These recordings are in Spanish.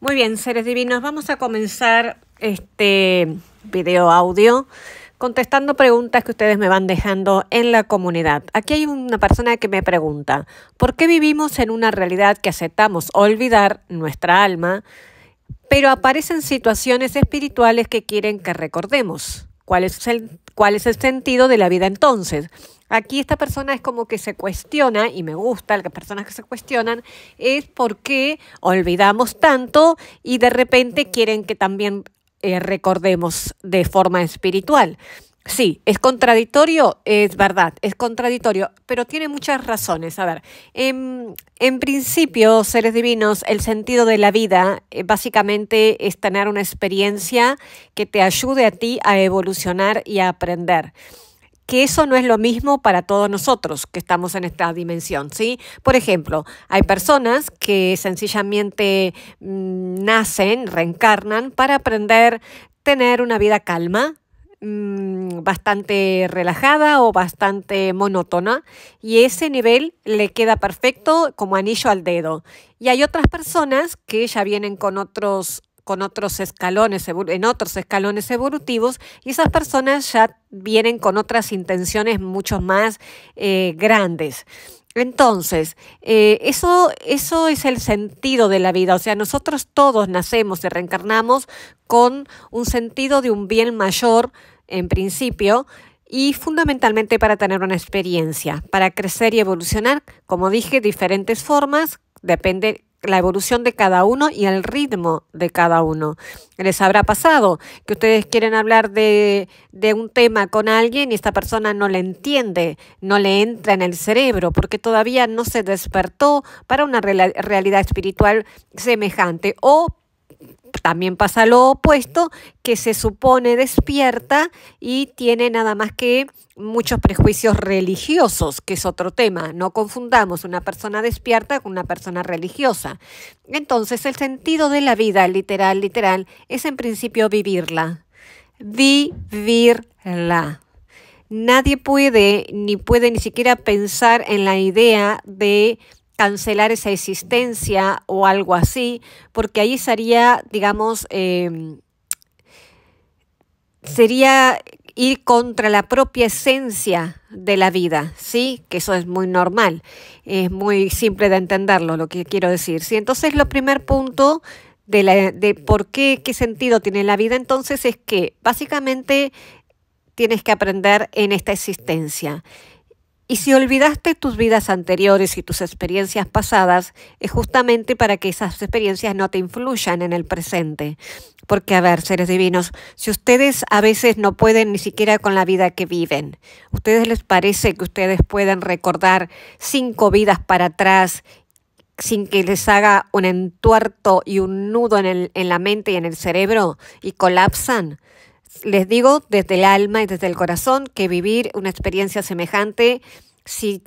Muy bien, seres divinos, vamos a comenzar este video audio contestando preguntas que ustedes me van dejando en la comunidad. Aquí hay una persona que me pregunta, ¿por qué vivimos en una realidad que aceptamos olvidar nuestra alma, pero aparecen situaciones espirituales que quieren que recordemos? ¿Cuál es el sentido de la vida entonces? Aquí esta persona es como que se cuestiona, y me gusta las personas que se cuestionan, es por qué olvidamos tanto y de repente quieren que también recordemos de forma espiritual. Sí, es contradictorio, es verdad, es contradictorio, pero tiene muchas razones. A ver, en principio, seres divinos, el sentido de la vida básicamente es tener una experiencia que te ayude a ti a evolucionar y a aprender. Que eso no es lo mismo para todos nosotros que estamos en esta dimensión, ¿sí? Por ejemplo, hay personas que sencillamente nacen, reencarnan para aprender, tener una vida calma, bastante relajada o bastante monótona, y ese nivel le queda perfecto como anillo al dedo. Y hay otras personas que ya vienen con otros escalones, en otros escalones evolutivos, y esas personas ya vienen con otras intenciones mucho más grandes. Entonces, eso es el sentido de la vida. O sea, nosotros todos nacemos y reencarnamos con un sentido de un bien mayor, en principio, y fundamentalmente para tener una experiencia, para crecer y evolucionar, como dije, diferentes formas, depende la evolución de cada uno y el ritmo de cada uno. Les habrá pasado que ustedes quieren hablar de un tema con alguien y esta persona no le entiende, no le entra en el cerebro porque todavía no se despertó para una realidad espiritual semejante. O también pasa lo opuesto, que se supone despierta y tiene nada más que muchos prejuicios religiosos, que es otro tema. No confundamos una persona despierta con una persona religiosa. Entonces, el sentido de la vida, literal, es en principio vivirla. Vivirla. Nadie puede ni siquiera pensar en la idea de cancelar esa existencia o algo así, porque ahí sería, digamos, sería ir contra la propia esencia de la vida, ¿sí? Que eso es muy normal, es muy simple de entenderlo, lo que quiero decir, ¿sí? Entonces, lo primer punto de por qué sentido tiene la vida, entonces, es que básicamente tienes que aprender en esta existencia. Y si olvidaste tus vidas anteriores y tus experiencias pasadas, es justamente para que esas experiencias no te influyan en el presente. Porque, a ver, seres divinos, si ustedes a veces no pueden ni siquiera con la vida que viven, ¿ustedes les parece que ustedes pueden recordar 5 vidas para atrás sin que les haga un entuerto y un nudo en la mente y en el cerebro y colapsan? Les digo desde el alma y desde el corazón que vivir una experiencia semejante, si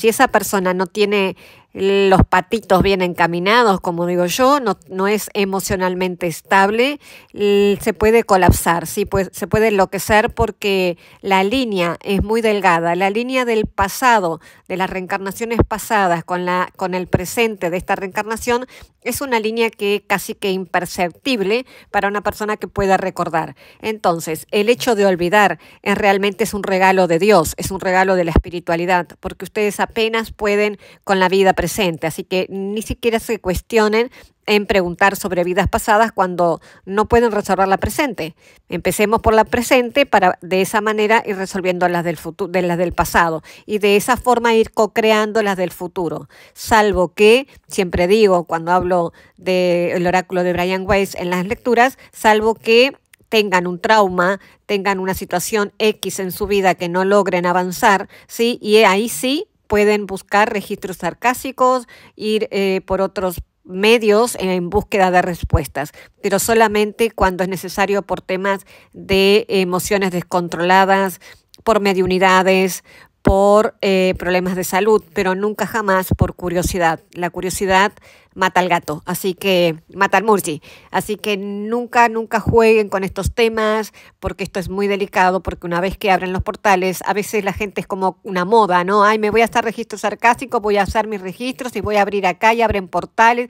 esa persona no tiene los patitos bien encaminados, como digo yo, no es emocionalmente estable, se puede colapsar, ¿sí? Se puede enloquecer porque la línea es muy delgada. La línea del pasado, de las reencarnaciones pasadas con el presente de esta reencarnación, es una línea que casi que imperceptible para una persona que pueda recordar. Entonces, el hecho de olvidar realmente es un regalo de Dios, es un regalo de la espiritualidad, porque ustedes apenas pueden con la vida presente, así que ni siquiera se cuestionen en preguntar sobre vidas pasadas cuando no pueden resolver la presente. Empecemos por la presente para de esa manera ir resolviendo las del futuro, las del pasado, y de esa forma ir co-creando las del futuro. Salvo que, siempre digo cuando hablo del oráculo de Brian Weiss en las lecturas, salvo que tengan un trauma, tengan una situación X en su vida que no logren avanzar, ¿sí? Y ahí sí pueden buscar registros sarcásticos, ir por otros medios en búsqueda de respuestas, pero solamente cuando es necesario por temas de emociones descontroladas, por mediunidades, por problemas de salud, pero nunca jamás por curiosidad. La curiosidad mata al gato, así que mata al murci. Así que nunca, nunca jueguen con estos temas, porque esto es muy delicado, porque una vez que abren los portales, a veces la gente es como una moda, ¿no? Ay, me voy a hacer registros sarcásticos, voy a hacer mis registros y voy a abrir acá y abren portales.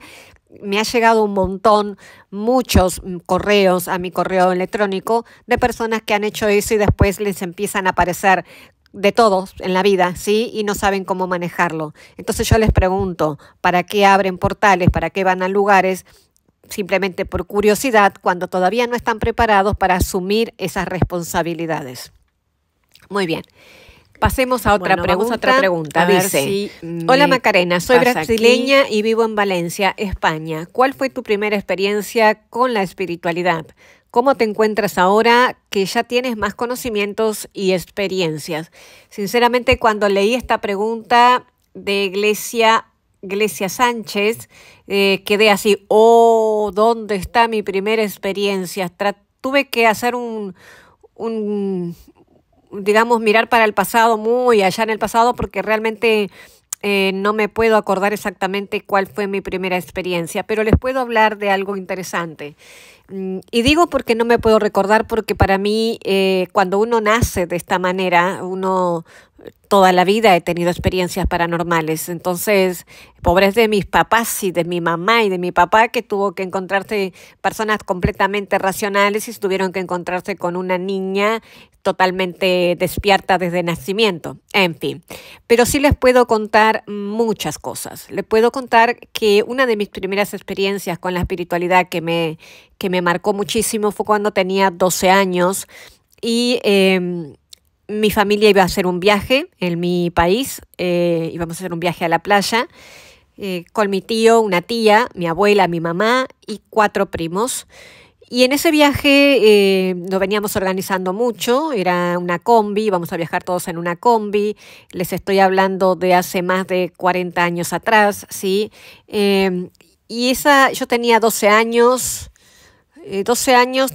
Me ha llegado un montón, muchos correos a mi correo electrónico de personas que han hecho eso y después les empiezan a aparecer de todos en la vida, ¿sí? Y no saben cómo manejarlo. Entonces yo les pregunto, ¿para qué abren portales? ¿Para qué van a lugares? Simplemente por curiosidad, cuando todavía no están preparados para asumir esas responsabilidades. Muy bien. Pasemos a otra pregunta. Vamos a otra pregunta. Dice, hola Macarena, soy brasileña y vivo en Valencia, España. ¿Cuál fue tu primera experiencia con la espiritualidad? ¿Cómo te encuentras ahora que ya tienes más conocimientos y experiencias? Sinceramente, cuando leí esta pregunta de Iglesia Sánchez, quedé así, ¿dónde está mi primera experiencia? Tuve que hacer digamos, mirar para el pasado, muy allá en el pasado, porque realmente no me puedo acordar exactamente cuál fue mi primera experiencia, pero les puedo hablar de algo interesante. Y digo porque no me puedo recordar, porque para mí, cuando uno nace de esta manera, toda la vida he tenido experiencias paranormales. Entonces, pobres de mis papás y de mi mamá y de mi papá, que tuvo que encontrarse personas completamente racionales y tuvieron que encontrarse con una niña totalmente despierta desde nacimiento. En fin, pero sí les puedo contar muchas cosas. Les puedo contar que una de mis primeras experiencias con la espiritualidad que me marcó muchísimo fue cuando tenía 12 años y mi familia iba a hacer un viaje en mi país, íbamos a hacer un viaje a la playa con mi tío, una tía, mi abuela, mi mamá y 4 primos. Y en ese viaje nos veníamos organizando mucho, era una combi, íbamos a viajar todos en una combi, les estoy hablando de hace más de 40 años atrás, ¿sí? Yo tenía 12 años, 12 años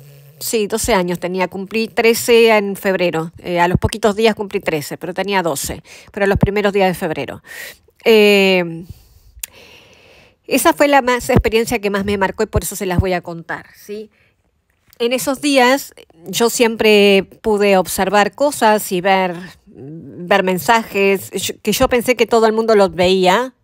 tenía, cumplí 13 en febrero, a los poquitos días cumplí 13, pero tenía 12, pero los primeros días de febrero. Esa fue la experiencia que más me marcó y por eso se las voy a contar, ¿sí? En esos días yo siempre pude observar cosas y ver mensajes que yo pensé que todo el mundo los veía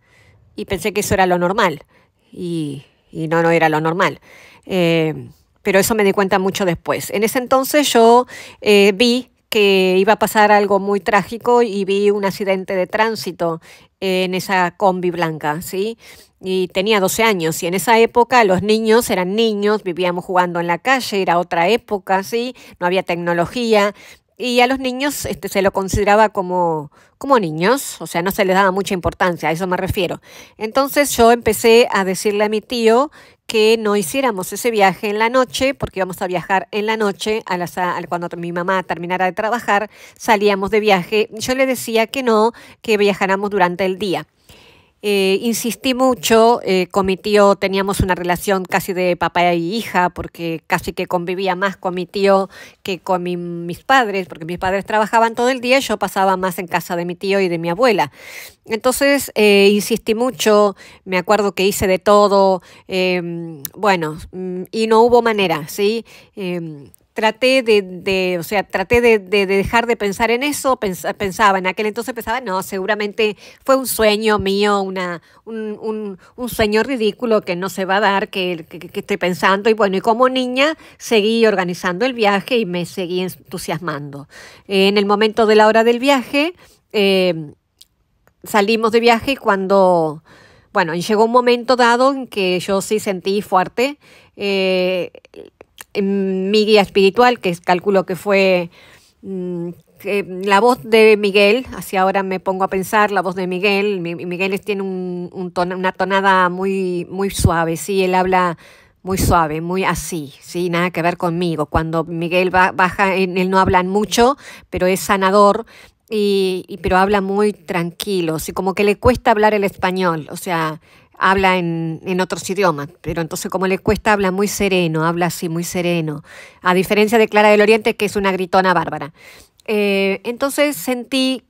y pensé que eso era lo normal y no era lo normal. Pero eso me di cuenta mucho después. En ese entonces yo vi que iba a pasar algo muy trágico y vi un accidente de tránsito en esa combi blanca, ¿sí? Y tenía 12 años y en esa época los niños eran niños, vivíamos jugando en la calle, era otra época, ¿sí? No había tecnología y a los niños se lo consideraba como niños, o sea, no se les daba mucha importancia, a eso me refiero. Entonces yo empecé a decirle a mi tío que no hiciéramos ese viaje en la noche, porque íbamos a viajar en la noche, cuando mi mamá terminara de trabajar, salíamos de viaje. Yo le decía que no, que viajáramos durante el día. Insistí mucho, con mi tío teníamos una relación casi de papá y hija, porque casi que convivía más con mi tío que con mis padres, porque mis padres trabajaban todo el día y yo pasaba más en casa de mi tío y de mi abuela. Entonces insistí mucho, me acuerdo que hice de todo, y no hubo manera, ¿sí? Traté de dejar de pensar en eso, pensaba, en aquel entonces pensaba, no, seguramente fue un sueño mío, un sueño ridículo que no se va a dar, que estoy pensando, y bueno, y como niña seguí organizando el viaje y me seguí entusiasmando. En el momento de la hora del viaje, salimos de viaje y llegó un momento dado en que yo sí sentí fuerte, mi guía espiritual, que calculo que fue la voz de Miguel, hacia ahora me pongo a pensar, la voz de Miguel, Miguel tiene una tonada muy, muy suave, ¿sí? Él habla muy suave, muy así, ¿sí? Nada que ver conmigo. Cuando Miguel baja, él no habla mucho, pero es sanador, pero habla muy tranquilo, ¿sí? Como que le cuesta hablar el español, o sea, habla en otros idiomas, pero entonces como le cuesta, habla muy sereno, habla así muy sereno, a diferencia de Clara del Oriente, que es una gritona bárbara. Entonces sentí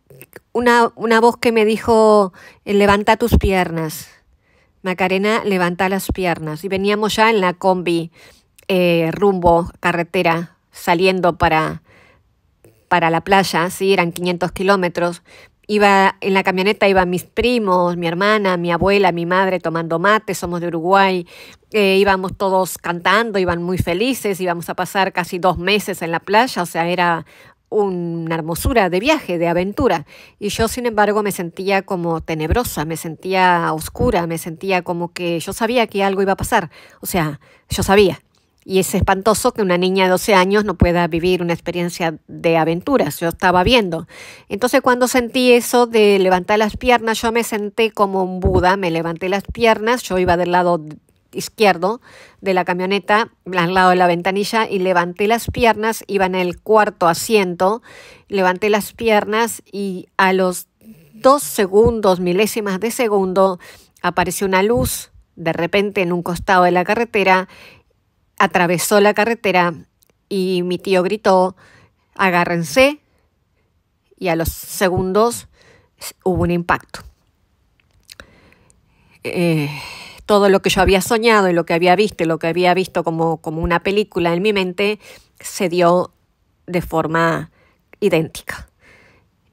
una voz que me dijo, levanta tus piernas. Macarena, levanta las piernas. Y veníamos ya en la combi, rumbo carretera, saliendo para la playa, sí, eran 500 kilómetros. Iba en la camioneta, iban mis primos, mi hermana, mi abuela, mi madre tomando mate, somos de Uruguay. Íbamos todos cantando, iban muy felices, íbamos a pasar casi 2 meses en la playa, o sea, era una hermosura de viaje, de aventura. Y yo, sin embargo, me sentía como tenebrosa, me sentía oscura, me sentía como que yo sabía que algo iba a pasar, o sea, yo sabía. Y es espantoso que una niña de 12 años no pueda vivir una experiencia de aventuras. Yo estaba viendo. Entonces, cuando sentí eso de levantar las piernas, yo me senté como un Buda, me levanté las piernas, yo iba del lado izquierdo de la camioneta, al lado de la ventanilla, y levanté las piernas, iba en el cuarto asiento, levanté las piernas y a los 2 segundos, milésimas de segundo, apareció una luz de repente en un costado de la carretera. Atravesó la carretera y mi tío gritó, agárrense, y a los segundos hubo un impacto. Todo lo que yo había soñado y lo que había visto, y lo que había visto como una película en mi mente, se dio de forma idéntica.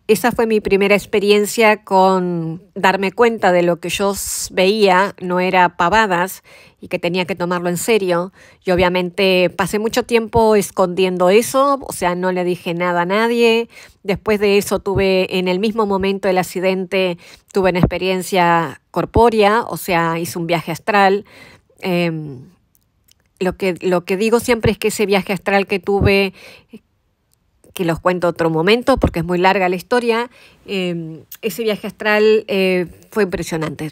Esa fue mi primera experiencia con darme cuenta de lo que yo veía no era pavadas y que tenía que tomarlo en serio. Y obviamente pasé mucho tiempo escondiendo eso, o sea, no le dije nada a nadie. Después de eso en el mismo momento del accidente, tuve una experiencia corpórea, o sea, hice un viaje astral. Lo que digo siempre es que ese viaje astral que tuve, que los cuento otro momento porque es muy larga la historia, ese viaje astral fue impresionante.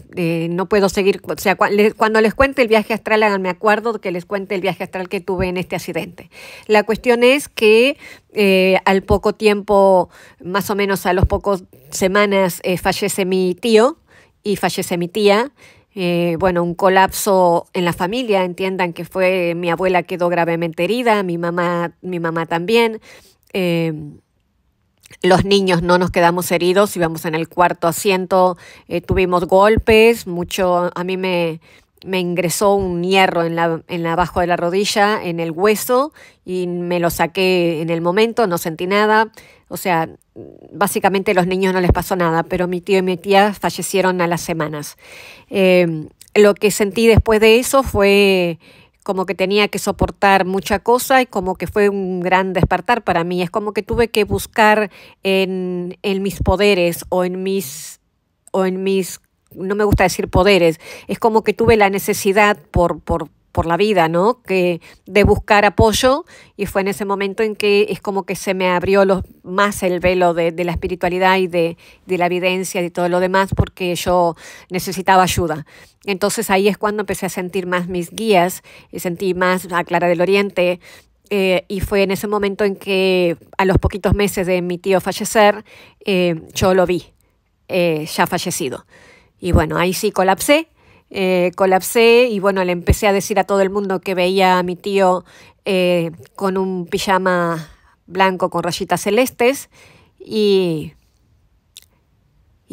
No puedo seguir, o sea, cuando les cuente el viaje astral, háganme acuerdo que les cuente el viaje astral que tuve en este accidente. La cuestión es que al poco tiempo, más o menos a los pocos semanas, fallece mi tío y fallece mi tía. Bueno, un colapso en la familia, entiendan que fue, mi abuela quedó gravemente herida, mi mamá también. Los niños no nos quedamos heridos, íbamos en el cuarto asiento, tuvimos golpes, a mí me ingresó un hierro en la abajo de la rodilla, en el hueso, y me lo saqué en el momento, no sentí nada. O sea, básicamente a los niños no les pasó nada, pero mi tío y mi tía fallecieron a las semanas. Lo que sentí después de eso fue como que tenía que soportar mucha cosa y como que fue un gran despertar para mí. Es como que tuve que buscar en mis poderes o en mis, no me gusta decir poderes, es como que tuve la necesidad por la vida, ¿no? De buscar apoyo, y fue en ese momento en que es como que se me abrió más el velo de la espiritualidad y de la evidencia y todo lo demás, porque yo necesitaba ayuda. Entonces ahí es cuando empecé a sentir más mis guías, y sentí más a Clara del Oriente, y fue en ese momento en que a los poquitos meses de mi tío fallecer, yo lo vi ya fallecido. Y bueno, ahí sí colapsé y bueno, le empecé a decir a todo el mundo que veía a mi tío con un pijama blanco con rayitas celestes, y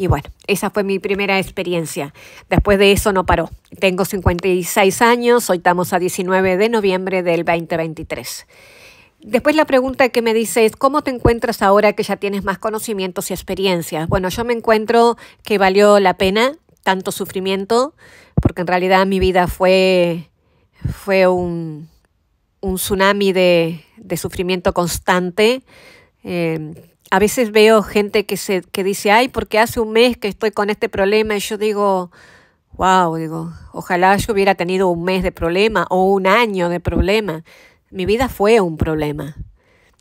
bueno, esa fue mi primera experiencia. Después de eso no paró. Tengo 56 años, hoy estamos a 19 de noviembre del 2023. Después la pregunta que me dice es, ¿cómo te encuentras ahora que ya tienes más conocimientos y experiencias? Bueno, yo me encuentro que valió la pena tanto sufrimiento, porque en realidad mi vida fue un tsunami de sufrimiento constante. A veces veo gente que dice, ay, porque hace un mes que estoy con este problema, y yo digo, wow, ojalá yo hubiera tenido un mes de problema o un año de problema. Mi vida fue un problema.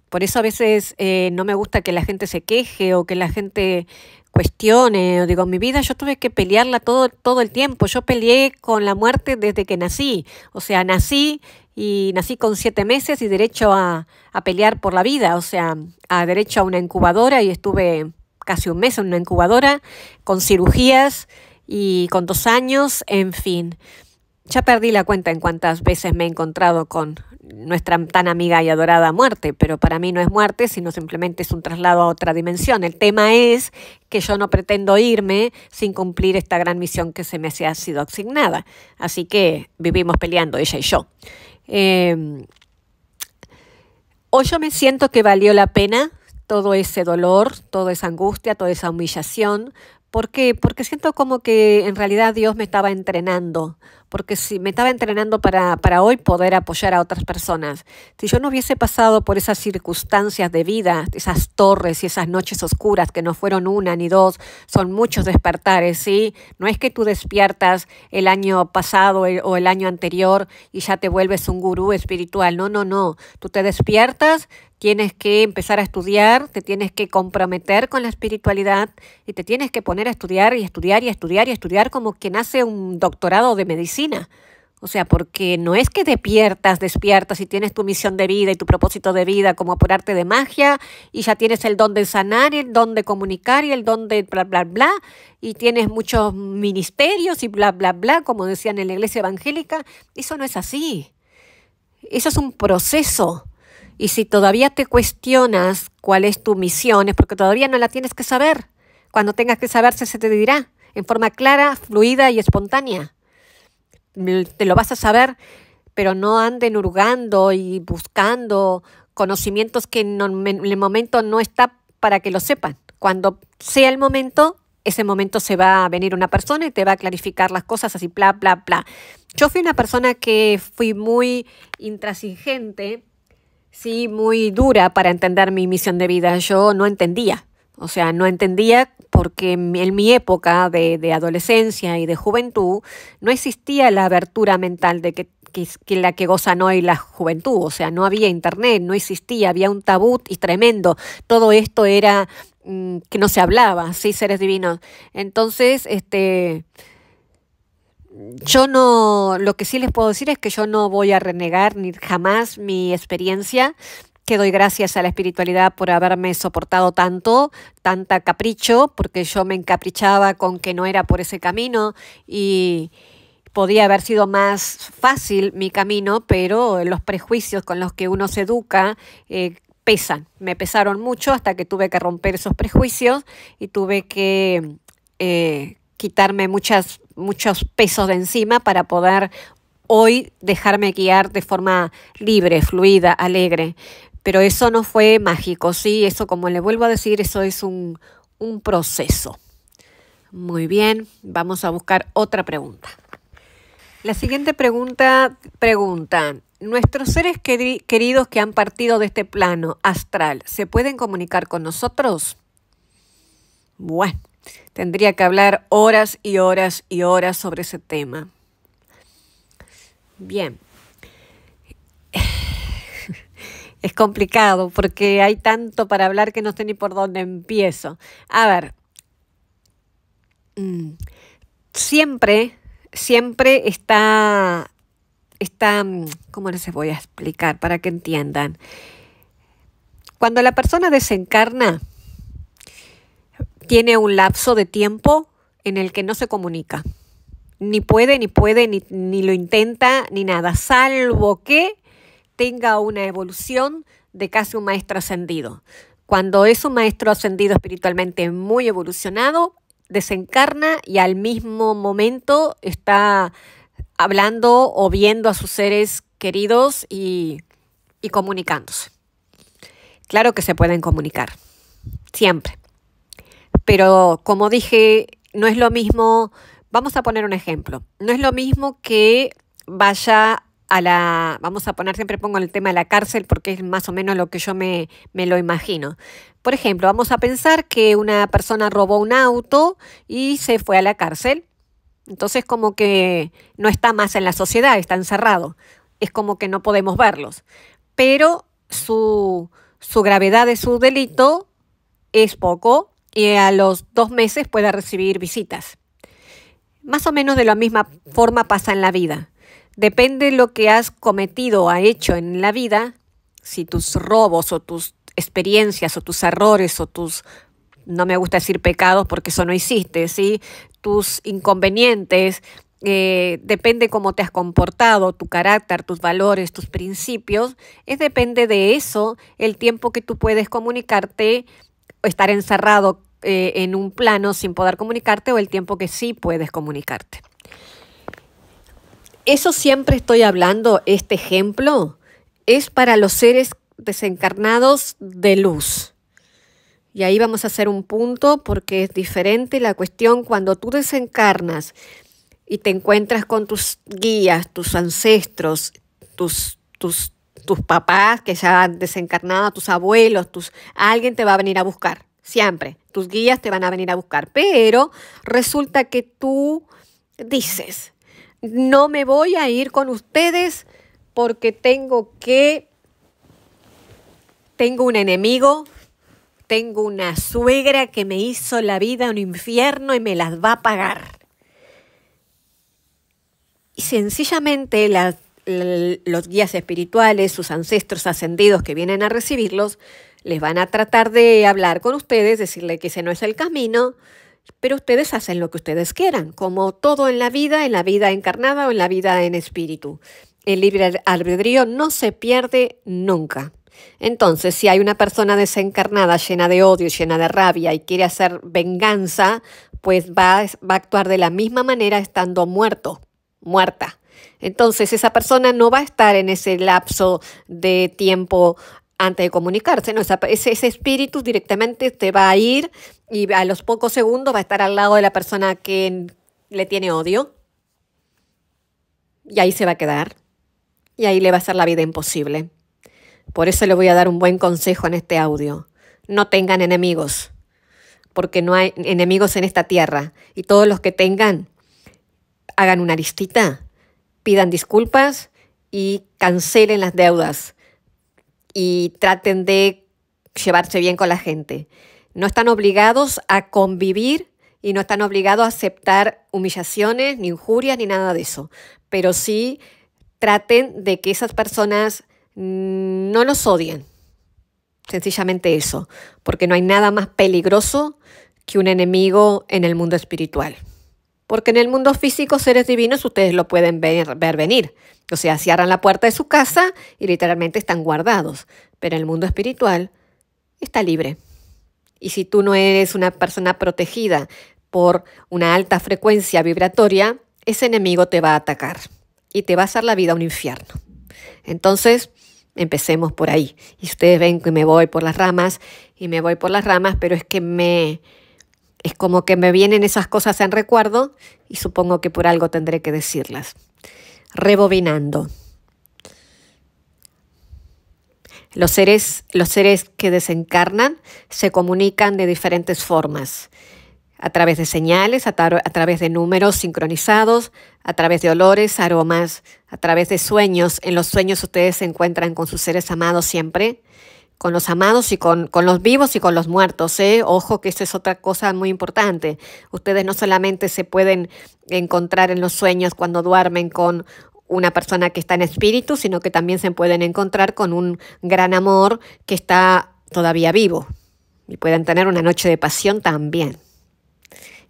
Por eso a veces no me gusta que la gente se queje o que la gente cuestione. Digo, mi vida yo tuve que pelearla todo el tiempo. Yo peleé con la muerte desde que nací. O sea, nací con 7 meses y derecho a pelear por la vida. O sea, a derecho a una incubadora, y estuve casi un mes en una incubadora con cirugías, y con 2 años, en fin. Ya perdí la cuenta en cuántas veces me he encontrado con nuestra tan amiga y adorada muerte, pero para mí no es muerte, sino simplemente es un traslado a otra dimensión. El tema es que yo no pretendo irme sin cumplir esta gran misión que se me ha sido asignada. Así que vivimos peleando ella y yo. Hoy yo me siento que valió la pena todo ese dolor, toda esa angustia, toda esa humillación. ¿Por qué? Porque siento como que en realidad Dios me estaba entrenando, porque si me estaba entrenando para hoy poder apoyar a otras personas. Si yo no hubiese pasado por esas circunstancias de vida, esas torres y esas noches oscuras que no fueron una ni dos, son muchos despertares, ¿sí? No es que tú despiertas el año pasado o el año anterior y ya te vuelves un gurú espiritual. No, no, no. Tú te despiertas, tienes que empezar a estudiar, te tienes que comprometer con la espiritualidad y te tienes que poner a estudiar y estudiar y estudiar y estudiar como quien hace un doctorado de medicina. O sea, porque no es que despiertas y tienes tu misión de vida y tu propósito de vida como por arte de magia y ya tienes el don de sanar, el don de comunicar y el don de bla, bla, bla y tienes muchos ministerios y bla, bla, bla, como decían en la iglesia evangélica. Eso no es así. Eso es un proceso. Y si todavía te cuestionas cuál es tu misión, es porque todavía no la tienes que saber. Cuando tengas que saberse, se te dirá en forma clara, fluida y espontánea. Te lo vas a saber, pero no anden hurgando y buscando conocimientos que en el momento no está para que lo sepan. Cuando sea el momento, ese momento se va a venir una persona y te va a clarificar las cosas así, bla, bla, bla. Yo fui una persona que fui muy intransigente, sí, muy dura para entender mi misión de vida. Yo no entendía, no entendía porque en mi época de adolescencia y de juventud no existía la abertura mental de que la que gozan hoy la juventud. O sea, no había internet, no existía, había un tabú y tremendo. Todo esto era que no se hablaba, sí, seres divinos. Entonces, yo no, lo que sí les puedo decir es que yo no voy a renegar ni jamás mi experiencia, que doy gracias a la espiritualidad por haberme soportado tanta capricho, porque yo me encaprichaba con que no era por ese camino y podía haber sido más fácil mi camino, pero los prejuicios con los que uno se educa pesan, me pesaron mucho hasta que tuve que romper esos prejuicios y tuve que quitarme muchos pesos de encima para poder hoy dejarme guiar de forma libre, fluida, alegre. Pero eso no fue mágico, ¿sí? Eso, como le vuelvo a decir, eso es un proceso. Muy bien, vamos a buscar otra pregunta. La siguiente pregunta, ¿nuestros seres queridos que han partido de este plano astral, ¿se pueden comunicar con nosotros? Bueno, tendría que hablar horas y horas y horas sobre ese tema. Bien. Es complicado porque hay tanto para hablar que no sé ni por dónde empiezo. A ver, siempre está, ¿cómo les voy a explicar para que entiendan? Cuando la persona desencarna, tiene un lapso de tiempo en el que no se comunica. Ni puede, ni lo intenta, ni nada, salvo que tenga una evolución de casi un maestro ascendido. Cuando es un maestro ascendido espiritualmente muy evolucionado, desencarna y al mismo momento está hablando o viendo a sus seres queridos y comunicándose. Claro que se pueden comunicar, siempre. Pero como dije, no es lo mismo, vamos a poner un ejemplo, no es lo mismo que vaya vamos a poner, siempre pongo el tema de la cárcel porque es más o menos lo que yo me lo imagino. Por ejemplo, vamos a pensar que una persona robó un auto y se fue a la cárcel. Entonces como que no está más en la sociedad, está encerrado. Es como que no podemos verlos. Pero su gravedad de su delito es poco y a los 2 meses puede recibir visitas. Más o menos de la misma forma pasa en la vida. Depende de lo que has cometido o hecho en la vida, si tus robos o tus experiencias o tus errores o tus, no me gusta decir pecados porque eso no existe, ¿sí? Tus inconvenientes depende cómo te has comportado, tu carácter, tus valores, tus principios, depende de eso el tiempo que tú puedes comunicarte, estar encerrado en un plano sin poder comunicarte o el tiempo que sí puedes comunicarte. Eso siempre estoy hablando, este ejemplo es para los seres desencarnados de luz. Y ahí vamos a hacer un punto porque es diferente la cuestión cuando tú desencarnas y te encuentras con tus guías, tus ancestros, tus papás que ya han desencarnado, tus abuelos, alguien te va a venir a buscar, siempre. Tus guías te van a venir a buscar, pero resulta que tú dices, no me voy a ir con ustedes porque tengo un enemigo, tengo una suegra que me hizo la vida un infierno y me las va a pagar. Y sencillamente los guías espirituales, sus ancestros ascendidos que vienen a recibirlos, les van a tratar de hablar con ustedes, decirle que ese no es el camino, pero ustedes hacen lo que ustedes quieran, como todo en la vida encarnada o en la vida en espíritu. El libre albedrío no se pierde nunca. Entonces, si hay una persona desencarnada llena de odio, llena de rabia y quiere hacer venganza, pues va a actuar de la misma manera estando muerta. Entonces, esa persona no va a estar en ese lapso de tiempo antes de comunicarse, ¿no? Ese espíritu directamente te va a ir y a los pocos segundos va a estar al lado de la persona que le tiene odio y ahí se va a quedar y ahí le va a hacer la vida imposible. Por eso le voy a dar un buen consejo en este audio. No tengan enemigos, porque no hay enemigos en esta tierra. Y todos los que tengan, hagan una listita, pidan disculpas y cancelen las deudas. Y traten de llevarse bien con la gente. No están obligados a convivir y no están obligados a aceptar humillaciones, ni injurias, ni nada de eso. Pero sí traten de que esas personas no los odien, sencillamente eso, porque no hay nada más peligroso que un enemigo en el mundo espiritual. Porque en el mundo físico, seres divinos, ustedes lo pueden ver venir. O sea, cierran la puerta de su casa y literalmente están guardados. Pero en el mundo espiritual está libre. Y si tú no eres una persona protegida por una alta frecuencia vibratoria, ese enemigo te va a atacar y te va a hacer la vida un infierno. Entonces, empecemos por ahí. Y ustedes ven que me voy por las ramas, pero es que es como que me vienen esas cosas en recuerdo y supongo que por algo tendré que decirlas. Rebobinando. Los seres que desencarnan se comunican de diferentes formas. A través de señales, a través de números sincronizados, a través de olores, aromas, a través de sueños. En los sueños ustedes se encuentran con sus seres amados siempre, con los amados y con los vivos y con los muertos. Ojo que eso es otra cosa muy importante. Ustedes no solamente se pueden encontrar en los sueños cuando duermen con una persona que está en espíritu, sino que también se pueden encontrar con un gran amor que está todavía vivo. Y pueden tener una noche de pasión también.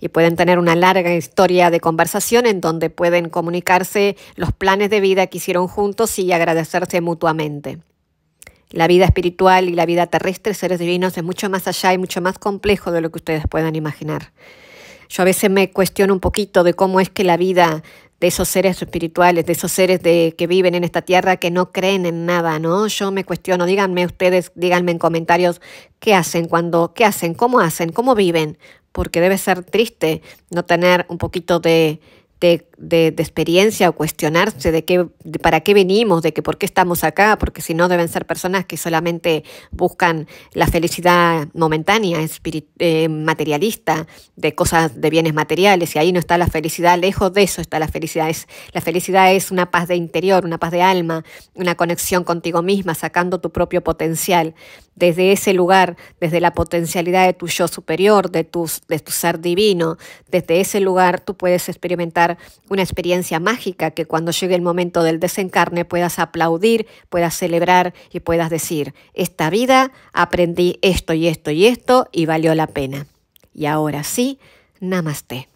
Y pueden tener una larga historia de conversación en donde pueden comunicarse los planes de vida que hicieron juntos y agradecerse mutuamente. La vida espiritual y la vida terrestre, seres divinos, es mucho más allá y mucho más complejo de lo que ustedes puedan imaginar. Yo a veces me cuestiono un poquito de cómo es que la vida de esos seres espirituales, de esos seres que viven en esta tierra que no creen en nada, ¿no? Yo me cuestiono, díganme ustedes, díganme en comentarios, ¿qué hacen? ¿Cómo viven? Porque debe ser triste no tener un poquito de experiencia o cuestionarse para qué venimos, por qué estamos acá, porque si no deben ser personas que solamente buscan la felicidad momentánea, materialista, de cosas, de bienes materiales, y ahí no está la felicidad, lejos de eso está la felicidad. La felicidad es una paz de interior, una paz de alma, una conexión contigo misma, sacando tu propio potencial. Desde ese lugar, desde la potencialidad de tu yo superior, de tu ser divino, desde ese lugar tú puedes experimentar una experiencia mágica que cuando llegue el momento del desencarne puedas aplaudir, puedas celebrar y puedas decir, esta vida aprendí esto y esto y esto y valió la pena. Y ahora sí, namaste.